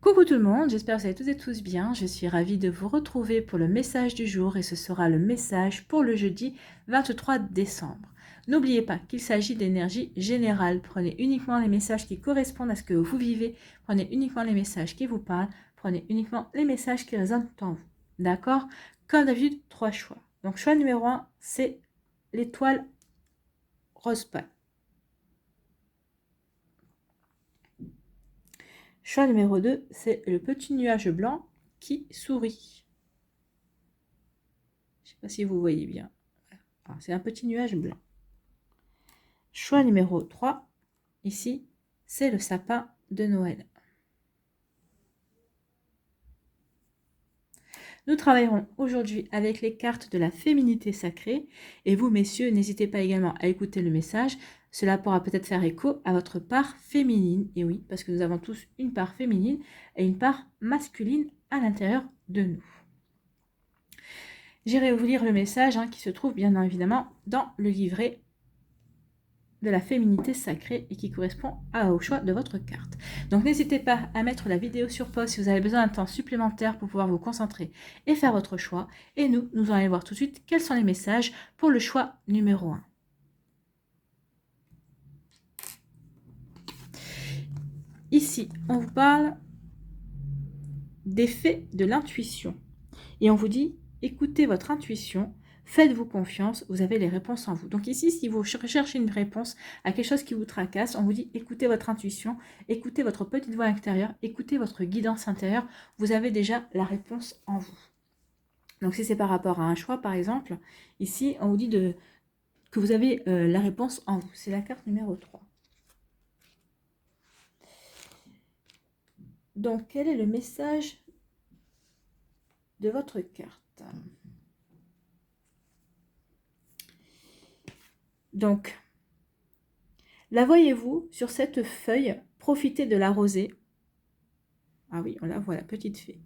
Coucou tout le monde, j'espère que vous allez toutes et tous bien. Je suis ravie de vous retrouver pour le message du jour et ce sera le message pour le jeudi 23 décembre. N'oubliez pas qu'il s'agit d'énergie générale. Prenez uniquement les messages qui correspondent à ce que vous vivez. Prenez uniquement les messages qui vous parlent. Prenez uniquement les messages qui résonnent en vous. D'accord? Comme d'habitude, 3 choix. Donc choix numéro 1, c'est l'étoile rose pâle. Choix numéro 2, c'est le petit nuage blanc qui sourit. Je ne sais pas si vous voyez bien. C'est un petit nuage blanc. Choix numéro 3, ici, c'est le sapin de Noël. Nous travaillerons aujourd'hui avec les cartes de la féminité sacrée. Et vous, messieurs, n'hésitez pas également à écouter le message. Cela pourra peut-être faire écho à votre part féminine. Et oui, parce que nous avons tous une part féminine et une part masculine à l'intérieur de nous. J'irai vous lire le message qui se trouve bien évidemment dans le livret de la féminité sacrée et qui correspond au choix de votre carte. Donc n'hésitez pas à mettre la vidéo sur pause si vous avez besoin d'un temps supplémentaire pour pouvoir vous concentrer et faire votre choix. Et nous allons voir tout de suite quels sont les messages pour le choix numéro 1. Ici, on vous parle des faits de l'intuition. Et on vous dit, écoutez votre intuition, faites-vous confiance, vous avez les réponses en vous. Donc ici, si vous recherchez une réponse à quelque chose qui vous tracasse, on vous dit, écoutez votre intuition, écoutez votre petite voix intérieure, écoutez votre guidance intérieure, vous avez déjà la réponse en vous. Donc si c'est par rapport à un choix, par exemple, ici, on vous dit que vous avez la réponse en vous. C'est la carte numéro 3. Donc, quel est le message de votre carte? Donc, la voyez-vous sur cette feuille? Profitez de la rosée. Ah oui, on la voit, la petite fée.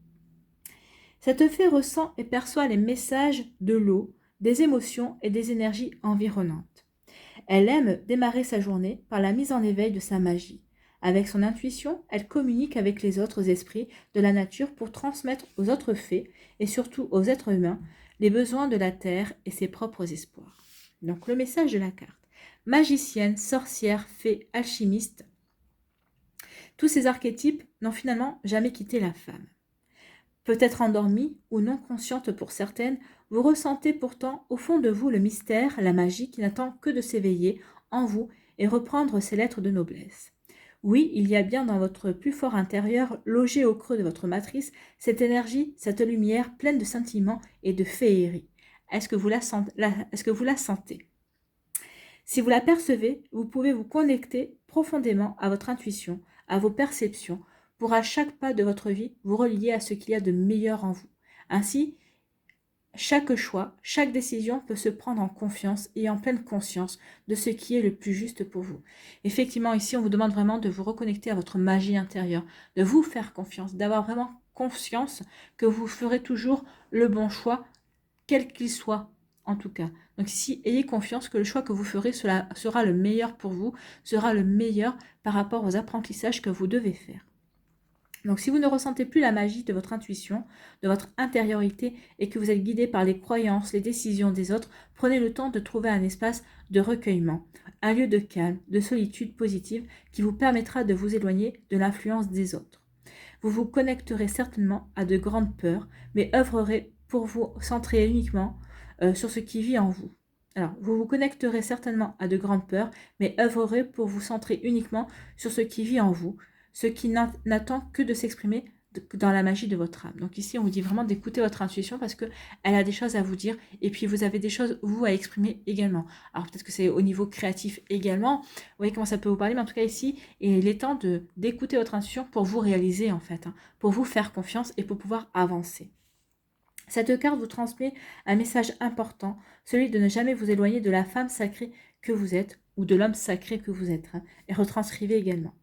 Cette fée ressent et perçoit les messages de l'eau, des émotions et des énergies environnantes. Elle aime démarrer sa journée par la mise en éveil de sa magie. Avec son intuition, elle communique avec les autres esprits de la nature pour transmettre aux autres fées et surtout aux êtres humains les besoins de la terre et ses propres espoirs. Donc le message de la carte. Magicienne, sorcière, fée, alchimiste, tous ces archétypes n'ont finalement jamais quitté la femme. Peut-être endormie ou non consciente pour certaines, vous ressentez pourtant au fond de vous le mystère, la magie qui n'attend que de s'éveiller en vous et reprendre ses lettres de noblesse. Oui, il y a bien dans votre plus fort intérieur, logé au creux de votre matrice, cette énergie, cette lumière pleine de sentiments et de féerie. Est-ce que vous la sentez? Si vous la percevez, vous pouvez vous connecter profondément à votre intuition, à vos perceptions, pour à chaque pas de votre vie vous relier à ce qu'il y a de meilleur en vous. Ainsi, chaque choix, chaque décision peut se prendre en confiance et en pleine conscience de ce qui est le plus juste pour vous. Effectivement, ici, on vous demande vraiment de vous reconnecter à votre magie intérieure, de vous faire confiance, d'avoir vraiment conscience que vous ferez toujours le bon choix, quel qu'il soit, en tout cas. Donc ici, ayez confiance que le choix que vous ferez sera le meilleur pour vous, sera le meilleur par rapport aux apprentissages que vous devez faire. Donc si vous ne ressentez plus la magie de votre intuition, de votre intériorité et que vous êtes guidé par les croyances, les décisions des autres, prenez le temps de trouver un espace de recueillement, un lieu de calme, de solitude positive qui vous permettra de vous éloigner de l'influence des autres. Vous vous connecterez certainement à de grandes peurs, mais œuvrerez pour vous centrer uniquement sur ce qui vit en vous. Alors, vous vous connecterez certainement à de grandes peurs, mais œuvrerez pour vous centrer uniquement sur ce qui vit en vous, ce qui n'attend que de s'exprimer dans la magie de votre âme. Donc ici, on vous dit vraiment d'écouter votre intuition parce qu'elle a des choses à vous dire et puis vous avez des choses, vous, à exprimer également. Alors peut-être que c'est au niveau créatif également, vous voyez comment ça peut vous parler, mais en tout cas ici, il est temps d'écouter votre intuition pour vous réaliser en fait, pour vous faire confiance et pour pouvoir avancer. Cette carte vous transmet un message important, celui de ne jamais vous éloigner de la femme sacrée que vous êtes ou de l'homme sacré que vous êtes, et retranscrivez également.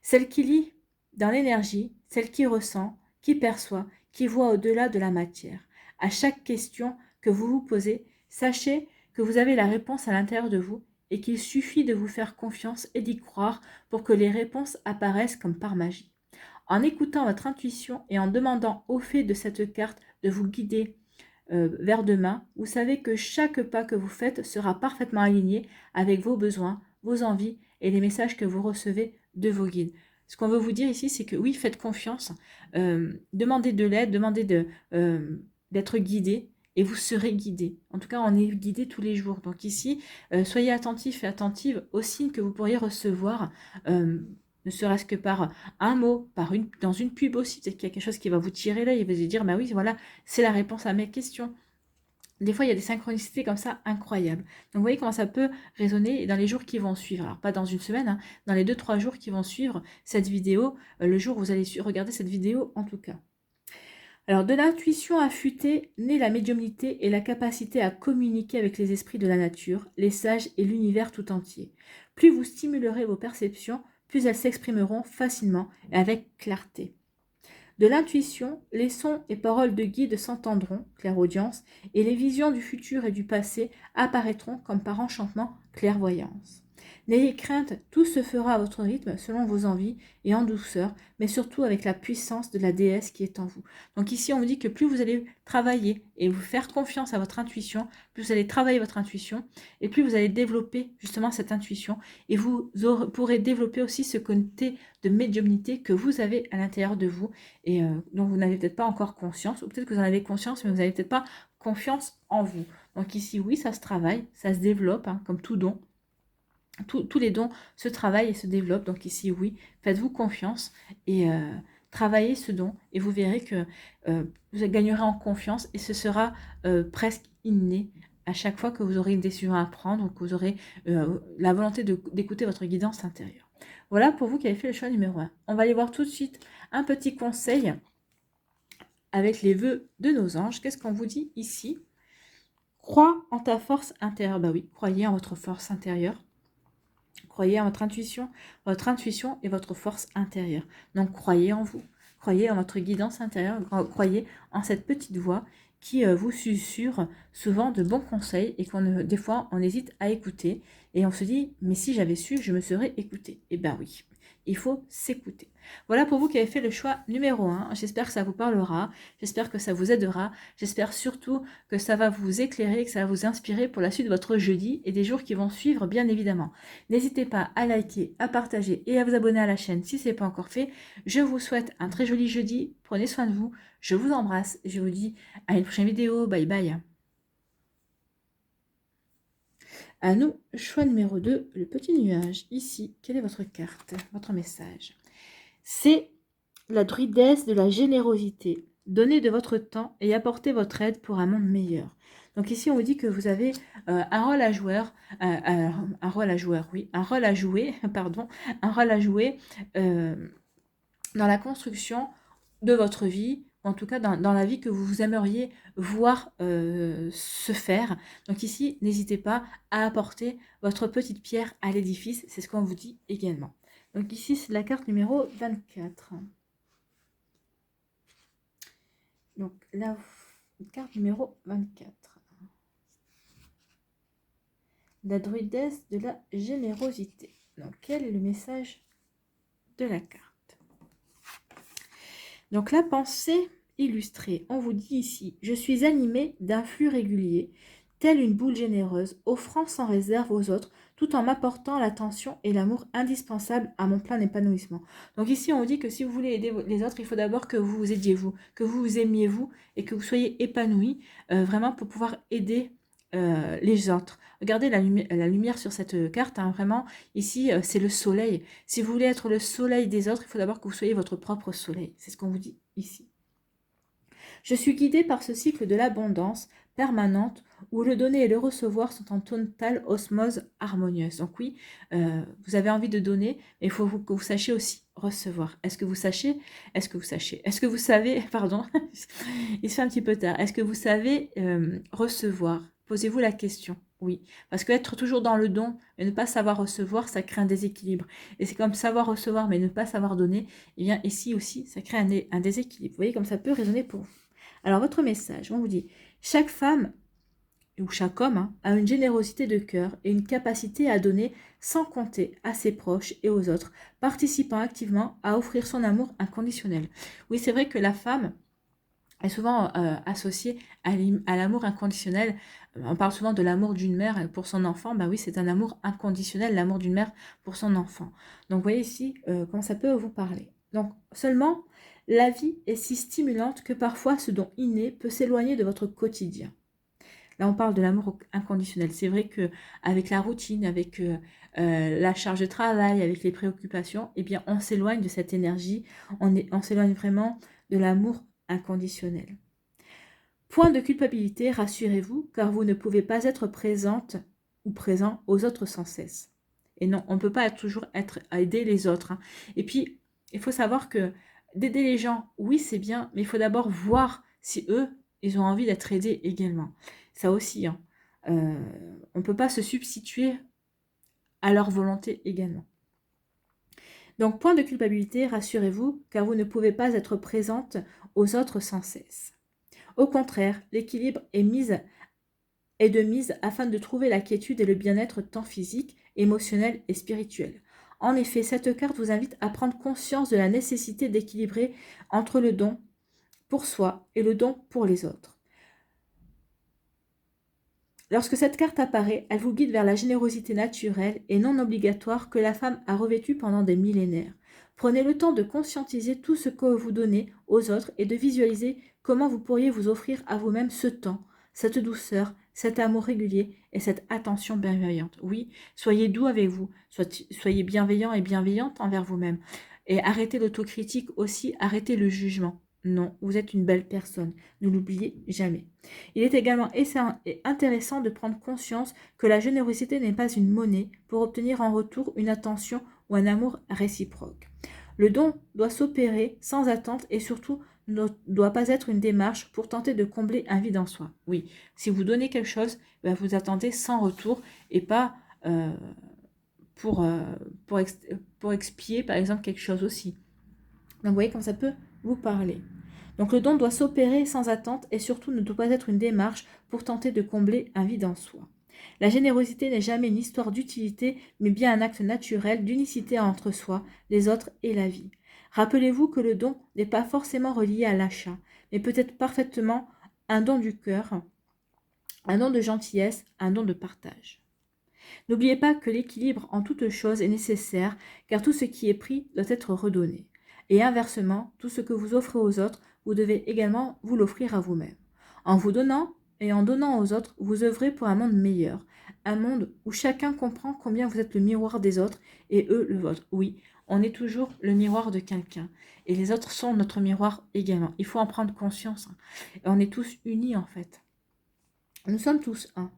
Celle qui lit dans l'énergie, celle qui ressent, qui perçoit, qui voit au-delà de la matière. À chaque question que vous vous posez, sachez que vous avez la réponse à l'intérieur de vous et qu'il suffit de vous faire confiance et d'y croire pour que les réponses apparaissent comme par magie. En écoutant votre intuition et en demandant au fait de cette carte de vous guider vers demain, vous savez que chaque pas que vous faites sera parfaitement aligné avec vos besoins, vos envies et les messages que vous recevez de vos guides. Ce qu'on veut vous dire ici, c'est que oui, faites confiance, demandez de l'aide, demandez d'être guidé et vous serez guidé. En tout cas, on est guidé tous les jours. Donc ici, soyez attentifs et attentives aux signes que vous pourriez recevoir, ne serait-ce que par un mot, dans une pub aussi. Peut-être qu'il y a quelque chose qui va vous tirer l'œil et vous dire, bah oui, voilà, c'est la réponse à mes questions. Des fois, il y a des synchronicités comme ça incroyables. Donc, vous voyez comment ça peut résonner dans les jours qui vont suivre. Alors, pas dans une semaine, hein, dans les 2-3 jours qui vont suivre cette vidéo, le jour où vous allez regarder cette vidéo en tout cas. Alors, de l'intuition affûtée naît la médiumnité et la capacité à communiquer avec les esprits de la nature, les sages et l'univers tout entier. Plus vous stimulerez vos perceptions, plus elles s'exprimeront facilement et avec clarté. De l'intuition, les sons et paroles de guide s'entendront, clairaudience, et les visions du futur et du passé apparaîtront comme par enchantement, clairvoyance. N'ayez crainte, tout se fera à votre rythme, selon vos envies, et en douceur, mais surtout avec la puissance de la déesse qui est en vous. Donc ici, on vous dit que plus vous allez travailler et vous faire confiance à votre intuition, plus vous allez travailler votre intuition, et plus vous allez développer justement cette intuition, et vous pourrez développer aussi ce côté de médiumnité que vous avez à l'intérieur de vous, et dont vous n'avez peut-être pas encore conscience, ou peut-être que vous en avez conscience, mais vous n'avez peut-être pas confiance en vous. Donc ici, oui, ça se travaille, ça se développe, hein, comme tout don. Tous les dons se travaillent et se développent. Donc ici, oui, faites-vous confiance et travaillez ce don. Et vous verrez que vous gagnerez en confiance et ce sera presque inné à chaque fois que vous aurez une décision à prendre ou que vous aurez la volonté d'écouter votre guidance intérieure. Voilà pour vous qui avez fait le choix numéro 1. On va aller voir tout de suite un petit conseil avec les vœux de nos anges. Qu'est-ce qu'on vous dit ici? Crois en ta force intérieure. Bah oui, croyez en votre force intérieure. Croyez en votre intuition et votre force intérieure. Donc, croyez en vous. Croyez en votre guidance intérieure. Croyez en cette petite voix qui vous susurre souvent de bons conseils et des fois, on hésite à écouter. Et on se dit, mais si j'avais su, je me serais écouté. Eh bien oui, il faut s'écouter. Voilà pour vous qui avez fait le choix numéro 1. J'espère que ça vous parlera. J'espère que ça vous aidera. J'espère surtout que ça va vous éclairer, que ça va vous inspirer pour la suite de votre jeudi et des jours qui vont suivre, bien évidemment. N'hésitez pas à liker, à partager et à vous abonner à la chaîne si ce n'est pas encore fait. Je vous souhaite un très joli jeudi. Prenez soin de vous. Je vous embrasse. Je vous dis à une prochaine vidéo. Bye bye. À nous, choix numéro 2, le petit nuage. Ici, quelle est votre carte, votre message? C'est la druidesse de la générosité. Donnez de votre temps et apportez votre aide pour un monde meilleur. Donc ici, on vous dit que vous avez un rôle à jouer, un rôle à jouer, pardon, un rôle à jouer dans la construction de votre vie, ou en tout cas dans la vie que vous aimeriez voir se faire. Donc ici, n'hésitez pas à apporter votre petite pierre à l'édifice, c'est ce qu'on vous dit également. Donc ici, c'est la carte numéro 24. Donc la carte numéro 24. La druidesse de la générosité. Donc quel est le message de la carte? Donc la pensée illustrée, on vous dit ici, je suis animée d'un flux régulier, telle une boule généreuse, offrant sans réserve aux autres, tout en m'apportant l'attention et l'amour indispensables à mon plein épanouissement. Donc ici, on vous dit que si vous voulez aider les autres, il faut d'abord que vous vous aidiez vous, que vous vous aimiez vous et que vous soyez épanoui, vraiment pour pouvoir aider les autres. Regardez la lumière sur cette carte, hein, vraiment, ici, c'est le soleil. Si vous voulez être le soleil des autres, il faut d'abord que vous soyez votre propre soleil. C'est ce qu'on vous dit ici. Je suis guidée par ce cycle de l'abondance permanente où le donner et le recevoir sont en totale osmose harmonieuse. Donc oui, vous avez envie de donner, mais il faut que vous sachiez aussi recevoir. Est-ce que vous savez, pardon, il se fait un petit peu tard. Est-ce que vous savez recevoir? Posez-vous la question. Oui, parce qu'être toujours dans le don et ne pas savoir recevoir, ça crée un déséquilibre. Et c'est comme savoir recevoir mais ne pas savoir donner, et bien ici aussi, ça crée un déséquilibre. Vous voyez comme ça peut résonner pour vous. Alors votre message, on vous dit, chaque femme où chaque homme a une générosité de cœur et une capacité à donner sans compter à ses proches et aux autres, participant activement à offrir son amour inconditionnel. Oui, c'est vrai que la femme est souvent associée à l'amour inconditionnel. On parle souvent de l'amour d'une mère pour son enfant. Ben oui, c'est un amour inconditionnel, l'amour d'une mère pour son enfant. Donc, vous voyez ici comment ça peut vous parler. Donc, seulement, la vie est si stimulante que parfois ce don inné peut s'éloigner de votre quotidien. Là, on parle de l'amour inconditionnel. C'est vrai que avec la routine, avec la charge de travail, avec les préoccupations, eh bien, on s'éloigne de cette énergie. On s'éloigne vraiment de l'amour inconditionnel. Point de culpabilité, rassurez-vous, car vous ne pouvez pas être présente ou présent aux autres sans cesse. Et non, on ne peut pas toujours être à aider les autres. Et puis, il faut savoir que d'aider les gens, oui, c'est bien, mais il faut d'abord voir si eux, ils ont envie d'être aidés également. Ça aussi, on ne peut pas se substituer à leur volonté également. Donc, point de culpabilité, rassurez-vous, car vous ne pouvez pas être présente aux autres sans cesse. Au contraire, l'équilibre est de mise afin de trouver la quiétude et le bien-être tant physique, émotionnel et spirituel. En effet, cette carte vous invite à prendre conscience de la nécessité d'équilibrer entre le don pour soi et le don pour les autres. Lorsque cette carte apparaît, elle vous guide vers la générosité naturelle et non obligatoire que la femme a revêtue pendant des millénaires. Prenez le temps de conscientiser tout ce que vous donnez aux autres et de visualiser comment vous pourriez vous offrir à vous-même ce temps, cette douceur, cet amour régulier et cette attention bienveillante. Oui, soyez doux avec vous, soyez bienveillant et bienveillante envers vous-même. Et arrêtez l'autocritique aussi, arrêtez le jugement. Non, vous êtes une belle personne, ne l'oubliez jamais. Il est également intéressant de prendre conscience que la générosité n'est pas une monnaie pour obtenir en retour une attention ou un amour réciproque. Le don doit s'opérer sans attente et surtout ne doit pas être une démarche pour tenter de combler un vide en soi. Oui, si vous donnez quelque chose, vous attendez sans retour et pas pour expier par exemple quelque chose aussi. Donc vous voyez comment ça peut vous parler. Donc le don doit s'opérer sans attente et surtout ne doit pas être une démarche pour tenter de combler un vide en soi. La générosité n'est jamais une histoire d'utilité, mais bien un acte naturel d'unicité entre soi, les autres et la vie. Rappelez-vous que le don n'est pas forcément relié à l'achat, mais peut être parfaitement un don du cœur, un don de gentillesse, un don de partage. N'oubliez pas que l'équilibre en toutes choses est nécessaire, car tout ce qui est pris doit être redonné. Et inversement, tout ce que vous offrez aux autres, vous devez également vous l'offrir à vous-même. En vous donnant et en donnant aux autres, vous œuvrez pour un monde meilleur, un monde où chacun comprend combien vous êtes le miroir des autres et eux le vôtre. Oui, on est toujours le miroir de quelqu'un et les autres sont notre miroir également. Il faut en prendre conscience. Et on est tous unis en fait. Nous sommes tous un.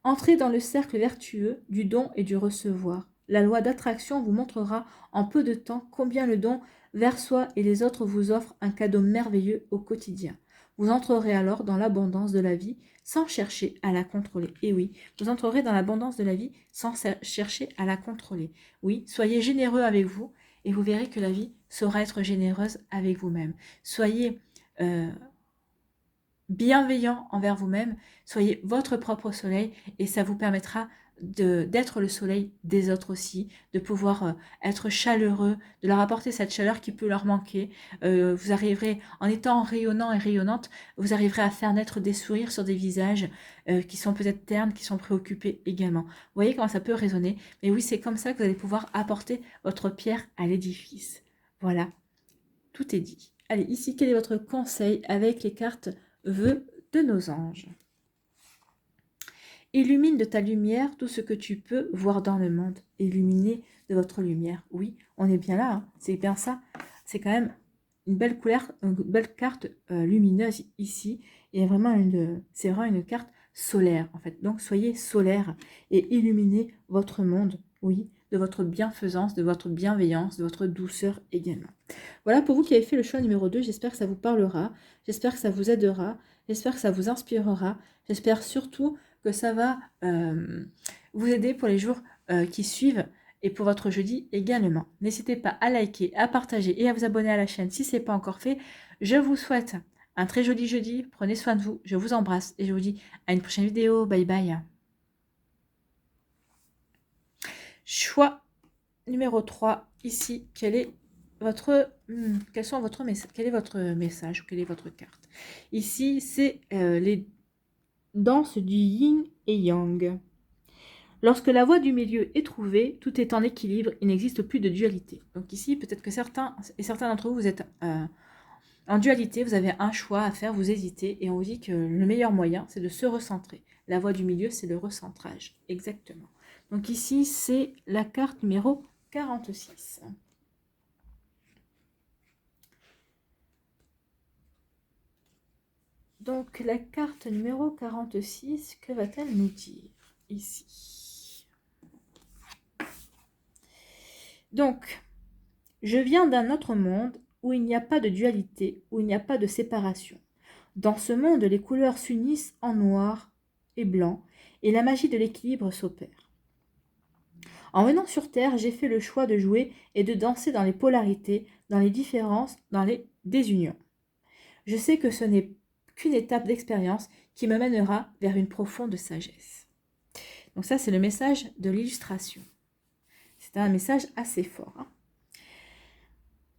Entrez dans le cercle vertueux du don et du recevoir. La loi d'attraction vous montrera en peu de temps combien le don vers soi et les autres vous offre un cadeau merveilleux au quotidien. Vous entrerez alors dans l'abondance de la vie sans chercher à la contrôler. Et oui, vous entrerez dans l'abondance de la vie sans chercher à la contrôler. Oui, soyez généreux avec vous et vous verrez que la vie saura être généreuse avec vous-même. Soyez bienveillant envers vous-même, soyez votre propre soleil et ça vous permettra d'être le soleil des autres aussi, de pouvoir être chaleureux, de leur apporter cette chaleur qui peut leur manquer. Vous arriverez, en étant rayonnant et rayonnante, vous arriverez à faire naître des sourires sur des visages qui sont peut-être ternes, qui sont préoccupés également. Vous voyez comment ça peut résonner? Mais oui, c'est comme ça que vous allez pouvoir apporter votre pierre à l'édifice. Voilà, tout est dit. Allez, ici, quel est votre conseil avec les cartes vœux de nos anges? Illumine de ta lumière tout ce que tu peux voir dans le monde. Illuminer de votre lumière. Oui, on est bien là, hein. C'est bien ça. C'est quand même une belle couleur, une belle carte lumineuse ici. Et vraiment c'est vraiment une carte solaire en fait. Donc soyez solaire et illuminez votre monde. Oui, de votre bienfaisance, de votre bienveillance, de votre douceur également. Voilà pour vous qui avez fait le choix numéro 2. J'espère que ça vous parlera. J'espère que ça vous aidera. J'espère que ça vous inspirera. J'espère surtout que ça va vous aider pour les jours qui suivent et pour votre jeudi également. N'hésitez pas à liker, à partager et à vous abonner à la chaîne si ce n'est pas encore fait. Je vous souhaite un très joli jeudi. Prenez soin de vous. Je vous embrasse et je vous dis à une prochaine vidéo. Bye bye. Choix numéro 3. Ici, quel est votre message ou quelle est votre carte? Ici, c'est les danses du yin et yang. Lorsque la voie du milieu est trouvée, tout est en équilibre, il n'existe plus de dualité. Donc ici, peut-être que certains d'entre vous, vous êtes en dualité, vous avez un choix à faire, vous hésitez, et on vous dit que le meilleur moyen, c'est de se recentrer. La voie du milieu, c'est le recentrage, exactement. Donc ici, c'est la carte numéro 46. Donc la carte numéro 46, que va-t-elle nous dire ici? Donc, je viens d'un autre monde où il n'y a pas de dualité, où il n'y a pas de séparation. Dans ce monde, les couleurs s'unissent en noir et blanc, et la magie de l'équilibre s'opère. En venant sur Terre, j'ai fait le choix de jouer et de danser dans les polarités, dans les différences, dans les désunions. Je sais que ce n'est qu'une étape d'expérience qui me mènera vers une profonde sagesse. Donc ça, c'est le message de l'illustration. C'est un message assez fort.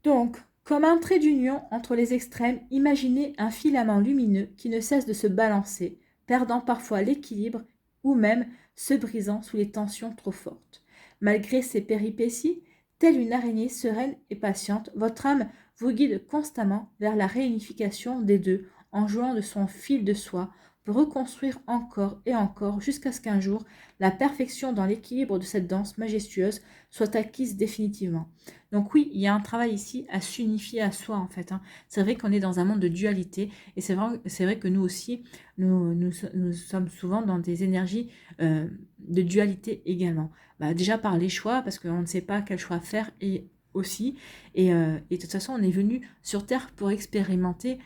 Donc, comme un trait d'union entre les extrêmes, imaginez un filament lumineux qui ne cesse de se balancer, perdant parfois l'équilibre ou même se brisant sous les tensions trop fortes. Malgré ces péripéties, telle une araignée sereine et patiente, votre âme vous guide constamment vers la réunification des deux en jouant de son fil de soie pour reconstruire encore et encore jusqu'à ce qu'un jour, la perfection dans l'équilibre de cette danse majestueuse soit acquise définitivement. Donc oui, il y a un travail ici à s'unifier à soi en fait. C'est vrai qu'on est dans un monde de dualité et c'est vrai que nous aussi, nous sommes souvent dans des énergies de dualité également. Déjà par les choix, parce qu'on ne sait pas quel choix faire et aussi. Et de toute façon, on est venu sur Terre pour expérimenter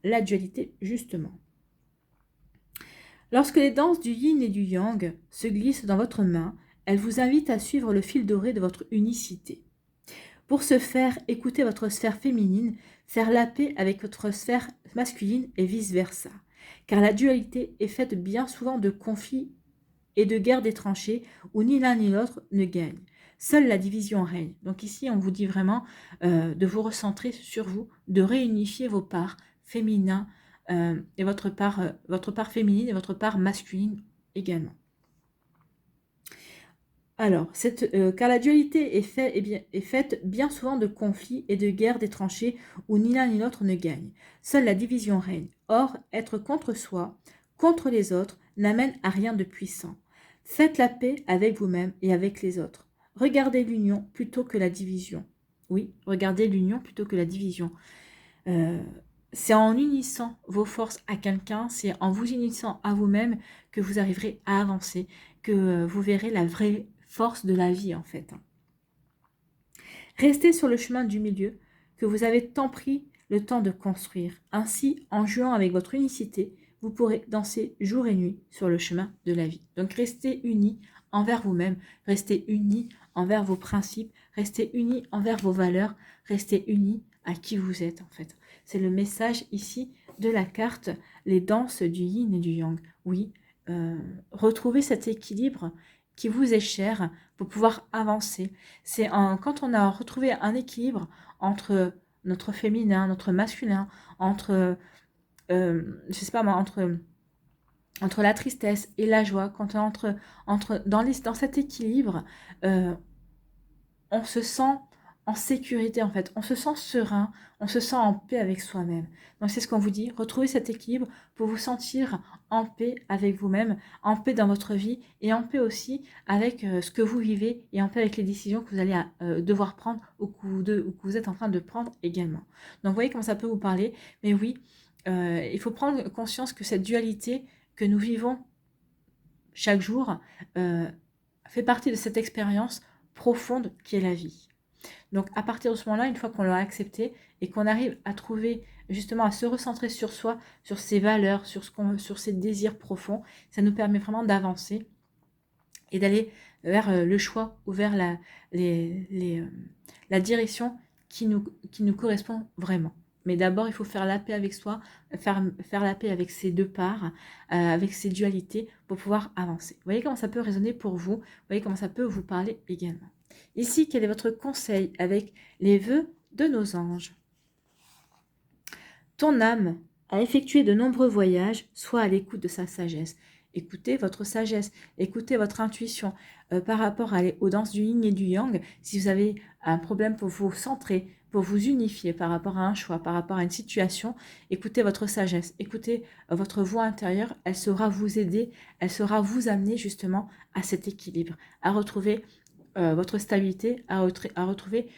la dualité justement. Lorsque les danses du yin et du yang se glissent dans votre main, elles vous invitent à suivre le fil doré de votre unicité. Pour ce faire, écoutez votre sphère féminine, faire la paix avec votre sphère masculine et vice-versa. Car la dualité est faite bien souvent de conflits et de guerres des tranchées où ni l'un ni l'autre ne gagne. Seule la division règne. Donc ici, on vous dit vraiment de vous recentrer sur vous, de réunifier vos parts féminines et votre part féminine et votre part masculine également. Alors, car la dualité est faite bien souvent de conflits et de guerres des tranchées où ni l'un ni l'autre ne gagne. Seule la division règne. Or, être contre soi, contre les autres, n'amène à rien de puissant. Faites la paix avec vous-même et avec les autres. Regardez l'union plutôt que la division. Oui, regardez l'union plutôt que la division. C'est en unissant vos forces à quelqu'un, c'est en vous unissant à vous-même que vous arriverez à avancer, que vous verrez la vraie force de la vie en fait. Restez sur le chemin du milieu que vous avez tant pris le temps de construire. Ainsi, en jouant avec votre unicité, vous pourrez danser jour et nuit sur le chemin de la vie. Donc restez unis envers vous-même, restez unis envers vos principes, restez unis envers vos valeurs, restez unis à qui vous êtes en fait. C'est le message ici de la carte, les danses du yin et du yang. Oui, retrouvez cet équilibre qui vous est cher pour pouvoir avancer. C'est quand on a retrouvé un équilibre entre notre féminin, notre masculin, entre, je sais pas moi, entre la tristesse et la joie, quand on entre dans cet équilibre, on se sent en sécurité en fait, on se sent serein, on se sent en paix avec soi-même. Donc c'est ce qu'on vous dit, retrouvez cet équilibre pour vous sentir en paix avec vous-même, en paix dans votre vie et en paix aussi avec ce que vous vivez et en paix avec les décisions que vous allez devoir prendre ou que vous êtes en train de prendre également. Donc vous voyez comment ça peut vous parler, mais oui, il faut prendre conscience que cette dualité que nous vivons chaque jour fait partie de cette expérience profonde qui est la vie. Donc à partir de ce moment-là, une fois qu'on l'a accepté et qu'on arrive à trouver justement à se recentrer sur soi, sur ses valeurs, sur ses désirs profonds, ça nous permet vraiment d'avancer et d'aller vers le choix ou vers la direction qui nous correspond vraiment. Mais d'abord, il faut faire la paix avec soi, faire la paix avec ces deux parts, avec ces dualités pour pouvoir avancer. Vous voyez comment ça peut résonner pour vous? Vous voyez comment ça peut vous parler également. Ici, quel est votre conseil avec les vœux de nos anges? Ton âme a effectué de nombreux voyages, sois à l'écoute de sa sagesse. Écoutez votre sagesse, écoutez votre intuition par rapport aux danses du yin et du yang. Si vous avez un problème pour vous centrer, pour vous unifier par rapport à un choix, par rapport à une situation, écoutez votre sagesse, écoutez votre voix intérieure, elle saura vous aider, elle saura vous amener justement à cet équilibre, à retrouver votre stabilité, à retrouver,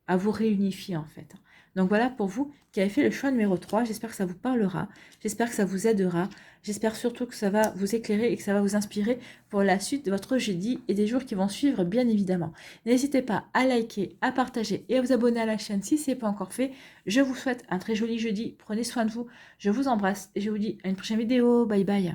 à vous réunifier en fait. Donc voilà pour vous qui avez fait le choix numéro 3. J'espère que ça vous parlera, j'espère que ça vous aidera, j'espère surtout que ça va vous éclairer et que ça va vous inspirer pour la suite de votre jeudi et des jours qui vont suivre bien évidemment. N'hésitez pas à liker, à partager et à vous abonner à la chaîne si ce n'est pas encore fait. Je vous souhaite un très joli jeudi, prenez soin de vous, je vous embrasse et je vous dis à une prochaine vidéo, bye bye.